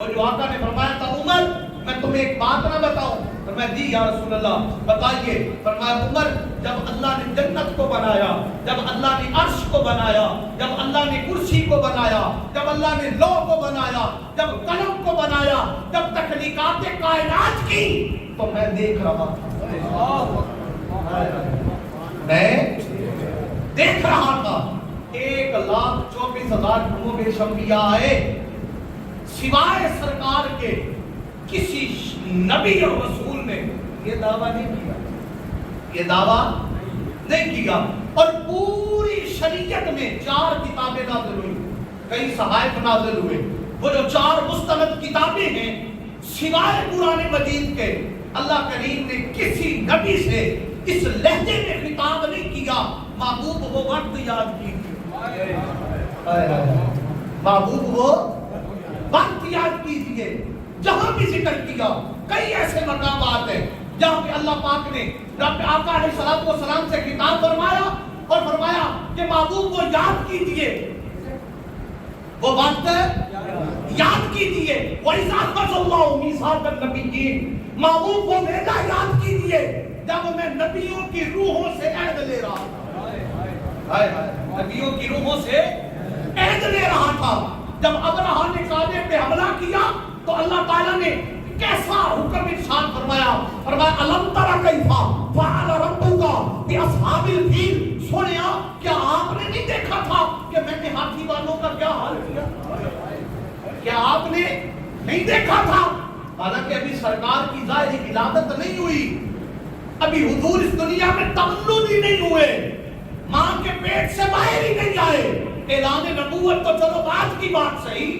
اور جو آقا نے فرمایا تھا عمر میں تمہیں ایک بات نہ بتاؤں؟ فرمایا جی یا رسول اللہ بتائیے۔ فرمایا عمر جب اللہ نے جنت کو بنایا، جب اللہ نے عرش کو بنایا، جب اللہ نے کرسی کو بنایا، جب اللہ نے لوح کو بنایا، جب قلم کو بنایا، جب تخلیقات کائنات کی تو میں دیکھ رہا تھا، میں دیکھ رہا تھا۔ 1,24,000 کم و بیش انبیاء آئے، سوائے سرکار کے کسی نبی اور رسول نے یہ دعویٰ نہیں کیا، یہ دعویٰ نہیں کیا۔ اور پوری شریعت میں 4 کتابیں نازل ہوئی، کئی صحائف نازل ہوئے۔ وہ جو 4 مستند کتابیں ہیں سوائے قرآن مجید کے، اللہ کریم نے کسی نبی سے اس لہجے میں خطاب نہیں کیا۔ محبوب وہ وقت یاد کیجیے، محبوب وہ وقت یاد کیجیے جہاں بھی ذکر کیا۔ کئی ایسے مقامات ہیں جہاں پہ اللہ پاک نے رب آقا علیہ الصلوۃ والسلام سے خطاب فرمایا اور فرمایا کہ محبوب کو یاد کیجیے، وہ وقت یاد کیجیے۔ وَإِذَا أَخَذَ اللَّهُ مِيثَاقَ النَّبِيِّينَ، محبوب کو وعدہ یاد کیجیے جب میں نبیوں کی روحوں سے عہد لے رہا تھا، نبیوں کی روحوں سے عہد لے رہا تھا۔ جب ابرہہ نے کعبے پہ حملہ کیا تو اللہ تعالیٰ نے کیسا حکم ارشاد فرمایا؟ فرمایا الم تر کیف فعل ربک باصحاب الفیل، سنیا کیا آپ نے نہیں دیکھا تھا کہ میں نے ہاتھی والوں کا کیا حال کیا؟ کیا آپ نے نہیں دیکھا تھا؟ حالانکہ ابھی سرکار کی ظاہری ولادت نہیں ہوئی، ابھی حضور اس دنیا میں تولد ہی نہیں ہوئے، ماں کے پیٹ سے باہر ہی نہیں آئے۔ اعلان نبوت تو چلو بات کی بات صحیح،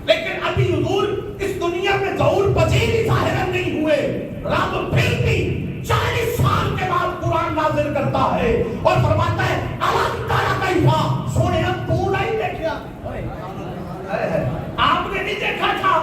لیکن ابھی حضور اس دنیا میں ظہور پذیر ہی ظاہرا نہیں ہوئے۔ رب پھر بھی 40 سال کے بعد قرآن نازل کرتا ہے اور فرماتا ہے الم تر کیف، سونے تو نہیں دیکھا، آپ نے نہیں دیکھا تھا؟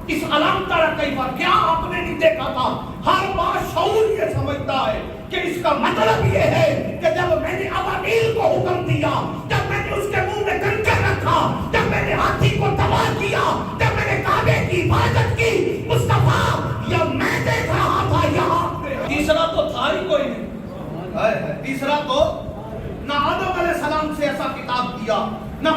اس الم تر کیف کیا آپ نے نہیں دیکھا تھا؟ ہر بات شعور یہ سمجھتا ہے کہ اس کا مطلب یہ ہے کہ جب میں نے ابابیل کو حکم دیا، جب میں نے اس کے منہ میں کنکر رکھا، جب میں نے ہاتھی کو تباہ کیا، جب میں نے کعبے کی حفاظت کی، مصطفیٰ یا میں دیکھ رہا تھا یہاں۔ تیسرا تو تھا ہی کوئی نہیں، تیسرا تو نہ آدم علیہ السلام سے ایسا خطاب کیا، نہ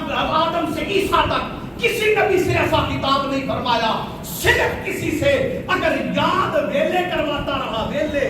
آدم سے عیسیٰ تک کسی نبی سے ایسا خطاب نہیں فرمایا۔ صرف کسی سے اگر یاد ویلے کرواتا رہا، ویلے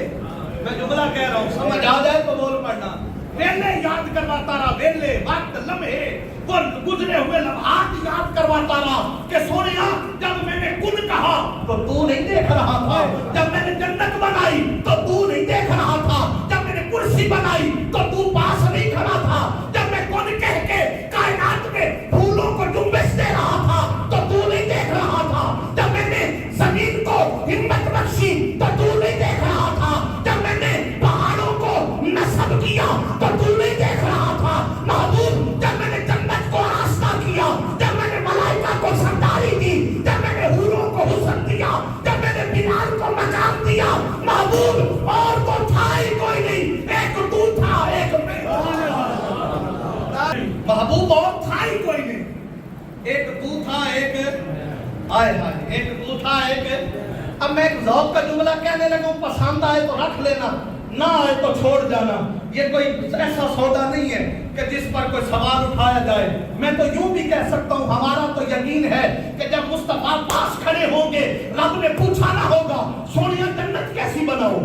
میں جملہ کہہ رہا ہوں سمجھ آ جائے تو بول پڑنا، ویلے یاد کرواتا رہا، ویلے وقت لمحے وہ گزرے ہوئے لمحات یاد کرواتا رہا کہ سونیا جب میں نے کن کہا تو تو نہیں دیکھ رہا تھا، جب میں نے جنت بنائی تو تو نہیں دیکھ رہا تھا، جب میں نے کرسی بنائی تو پاس نہیں کھڑا تھا، جب میں کن کہہ کے کائنات میں پھولوں کو جنبش دے رہا تھا تو نہیں دیکھ رہا تھا، جب میں نے زمین کو ہمت بخشی تو نہیں دیکھ رہا تھا، جب میں نے پہاڑوں کو نصب کیا تو نہیں دیکھ رہا تھا۔ محبوب جب میں نے جنت کو راستہ کیا، جب میں نے ملائکہ کو سرداری دی، جب میں نے حوروں کو حسن دیا، جب میں نے بلال کو مقام دیا، محبوب اور تو تھا ہی کوئی نہیں، ایک تو تھا ایک میں، محبوب اور تھا ہی کوئی نہیں، ایک تو تھا ایک آئے ہائے، ایک تو تھا ایک۔ اب میں ایک ذوق کا جملہ کہنے لگا ہوں، پسند آئے تو رکھ لینا، نہ آئے تو چھوڑ جانا۔ یہ کوئی ایسا سودا نہیں ہے کہ جس پر کوئی سوال اٹھایا جائے۔ میں تو یوں بھی کہہ سکتا ہوں ہمارا تو یقین ہے کہ جب مصطفیٰ پاس کھڑے ہوں گے رب نے پوچھا نہ ہوگا سونیا جنت کیسی بناؤ،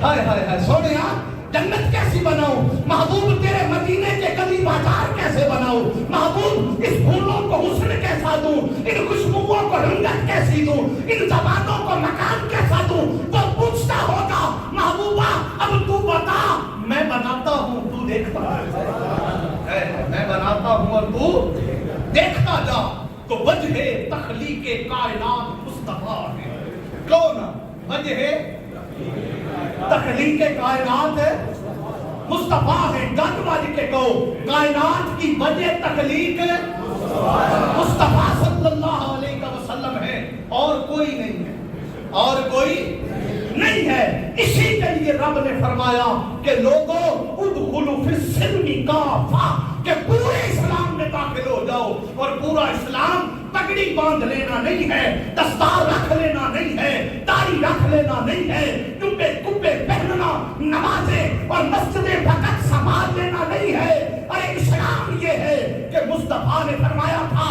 ہائے ہائے ہائے سونیا جنت کیسی بناؤں، محبوب تیرے مدینے کے گلی بازار کیسے بناؤں، محبوب اس پھولوں کو حسن کیسا دوں، ان خوشبوؤں کو رنگت کیسی دوں، ان زبانوں کو مقام کیسا دوں۔ تو پوچھتا ہوگا محبوبہ اب تو بتا، میں بناتا ہوں تو دیکھتا ہے، میں بناتا ہوں اور تو دیکھتا جا۔ تو وجہ تخلیق کائنات مصطفیٰ ہے، کون وجہ تخلیق کائنات ہے مصطفیٰ ہے۔ گن بج کے کہو کائنات کی وجہ تخلیق مصطفیٰ صلی اللہ علیہ وسلم ہے، اور کوئی نہیں ہے، اور کوئی نہیں ہے۔ اسی کے لیے رب نے فرمایا کہ لوگوں ادخلوا فی السلم کافہ، کہ پورے اسلام میں داخل ہو جاؤ، اور پورا اسلام پگڑی باندھ لینا نہیں ہے، دستار رکھ لینا نہیں ہے، داڑھی رکھ لینا نہیں ہے، جبے کبے پہننا، نمازیں اور مسجدیں فقط سنبھال لینا نہیں ہے۔ ارے اسلام یہ ہے کہ مصطفیٰ نے فرمایا تھا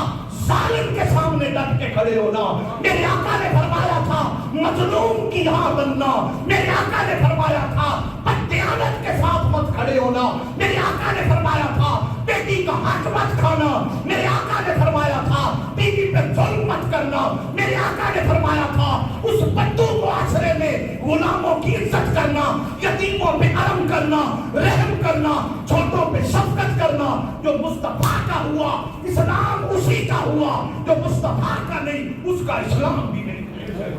ظالم کے سامنے ڈٹ کے کھڑے ہونا، میرے آقا نے فرمایا تھا مظلوم کی یہاں بننا، میرے آقا نے فرمایا تھا بددیانت کے ساتھ مت کھڑے ہونا، میرے آقا نے فرمایا تھا بیٹی کا حق مت کھانا، میرے آقا نے فرمایا تھا بیوی پہ ظلم مت کرنا، میرے آقا نے فرمایا تھا اس بدو معاشرے میں غلاموں کی عزت کرنا، یتیموں پہ کرم کرنا، رحم کرنا، چھوٹوں پہ شفقت کرنا۔ جو مصطفیٰ کا ہوا اسلام اسی کا ہوا، جو مصطفیٰ کا نہیں اس کا اسلام بھی نہیں ہے۔